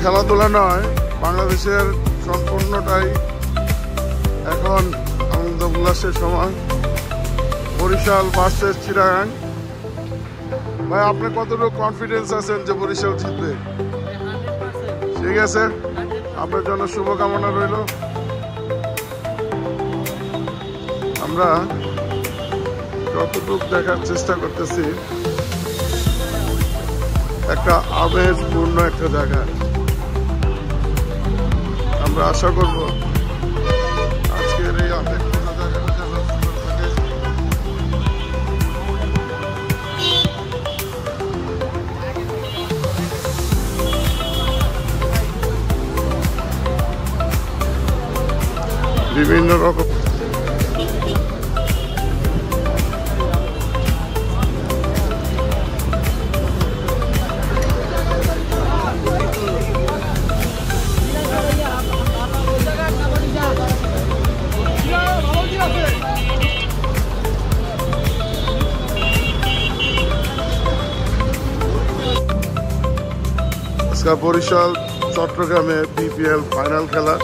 খেলাধুলা নয়, বাংলাদেশের সম্পূর্ণটাই এখন আনন্দ উল্লাসের সময়। বরিশাল ভার্সেস চিটাগাং। ভাই, আপনি কতটুকু কনফিডেন্স আছেন যে বরিশাল জিতবে? ঠিক আছে, আপনার জন্য শুভকামনা রইল। আমরা যতটুকু দেখার চেষ্টা করতেছি, একটা আবেগপূর্ণ একটা জায়গা। আমরা আশা করব আজকের এই আবেগপূর্ণ জায়গাটা যেন সুন্দর থাকে। বিভিন্ন রকম বরিশাল চট্টগ্রামে বিপিএল ফাইনাল খেলা।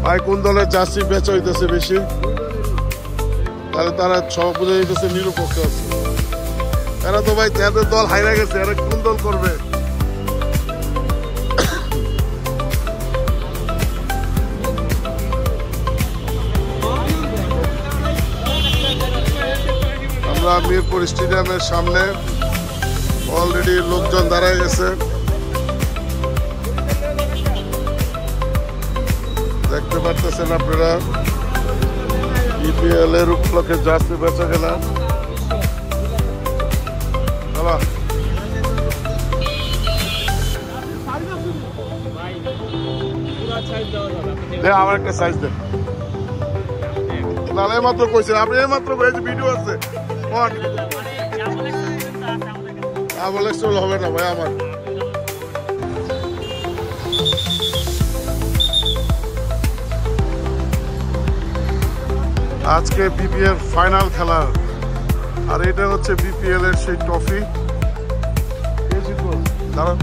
ভাই, কোন দলের জার্সি বেচা হইতেছে বেশি? তাহলে তারা সব বুঝে যেতেছে নিরপেক্ষ আছে। এরা তো ভাই তাদের দল হাইরা গেছে, এরা কোন দল করবে? আমরা মিরপুর স্টেডিয়ামের সামনে অলরেডি লোকজন দাঁড়ায় গেছে। দেখতে পারতেছেন আপনারা বিপিএল এর উপলক্ষে জার্সি বেচা খেলা। আমার একটা সাইজ দেন। না, এইমাত্র কইছেন আপনি, এইমাত্র ভিডিও আছে। হবে না ভাই আমার। আজকে বিপিএল ফাইনাল খেলা, আর এটা হচ্ছে বিপিএল এর সেই ট্রফি। দাঁড়ান,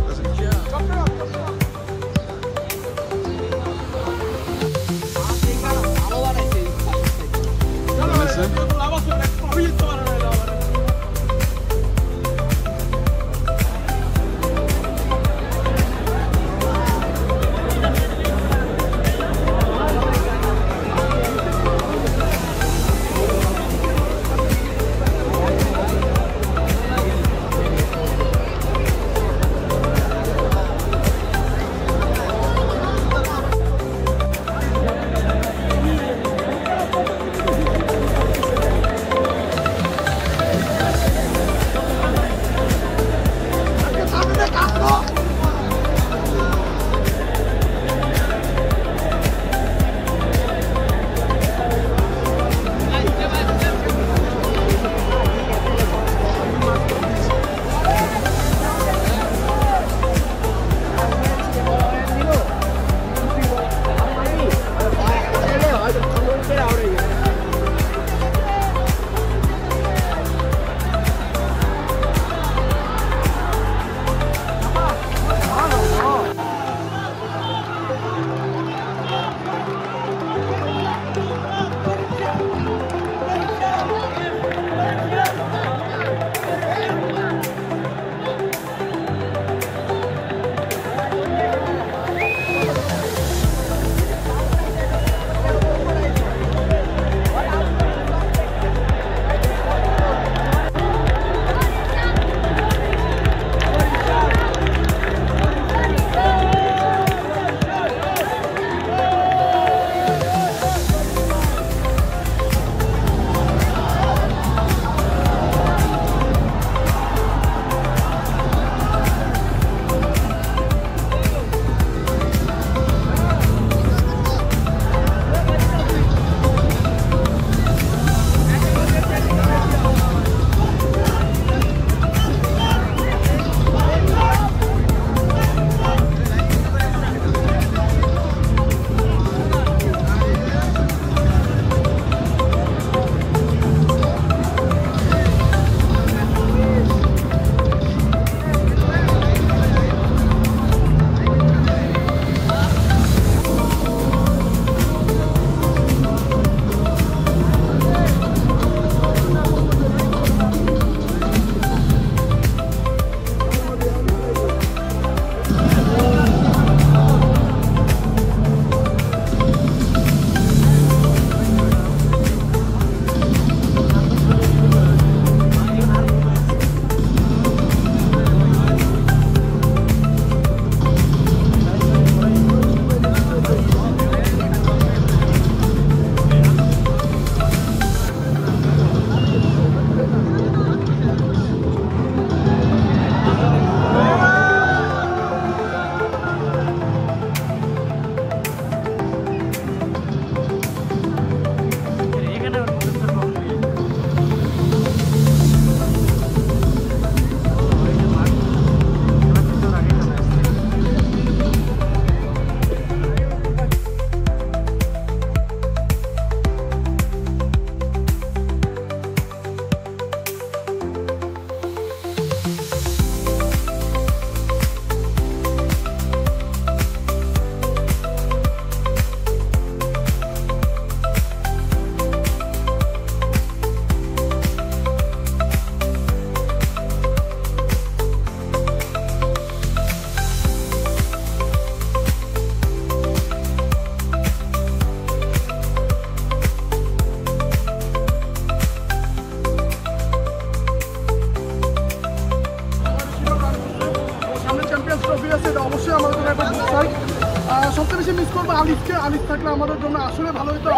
সবচেয়ে বেশি মিস করবো আলিফকে। আলিফ থাকলে আমাদের জন্য আসলে ভালো হতো।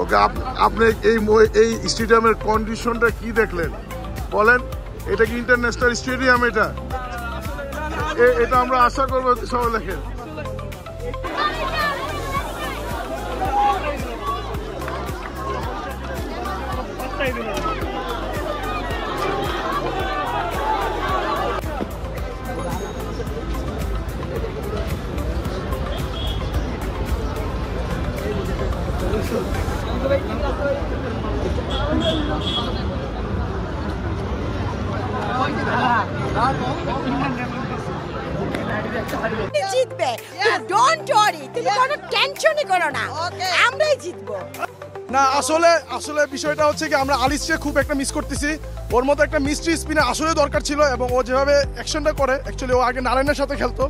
ওকে, আপনি এই স্টেডিয়ামের কন্ডিশনটা কি দেখলেন বলেন? এটা কি ইন্টারন্যাশনাল স্টেডিয়াম? এটা আমরা আশা করবো সবাই দেখেন। জিতবে, ডোন্ট ওয়ারি, তুমি কোনো টেনশনই করো না, আমরাই জিতবো। না আসলে বিষয়টা হচ্ছে কি, আমরা আলিফকে খুব একটা মিস করতেছি। ওর মতো একটা মিস্ট্রি স্পিনার আসলে দরকার ছিল, এবং ও যেভাবে অ্যাকশনটা করে, অ্যাকচুয়ালি ও আগে নারায়ণের সাথে খেলতো।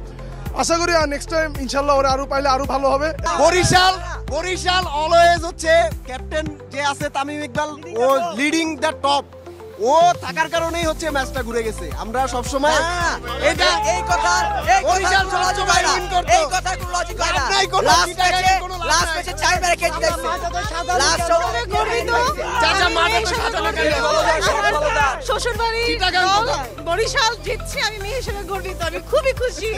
আশা করি নেক্সট টাইম ইনশাল্লাহ ওরা আরো পাইলে আরো ভালো হবে। বরিশাল অলওয়েজ হচ্ছে ক্যাপ্টেন যে আছে তামিম ইকবাল, ও লিডিং দ্য টপ। ও থাকার কারণেই হচ্ছে ম্যাচটা ঘুরে গেছে। আমরা সব সময় এটা এই কথা বরিশাল সবসময় উইন করত। এই কথা কোনো লজিক হয় না। লাস্ট ম্যাচে 4 বার ক্যাচ দিয়েছে। লাস্ট ওভারে গর্বিত। চাচা মাঠে তো সাজানো কেন? শ্বশুরবাড়ি বরিশাল জিতছে, আমি মেয়ে হিসেবে গর্বিত, আমি খুবই খুশি।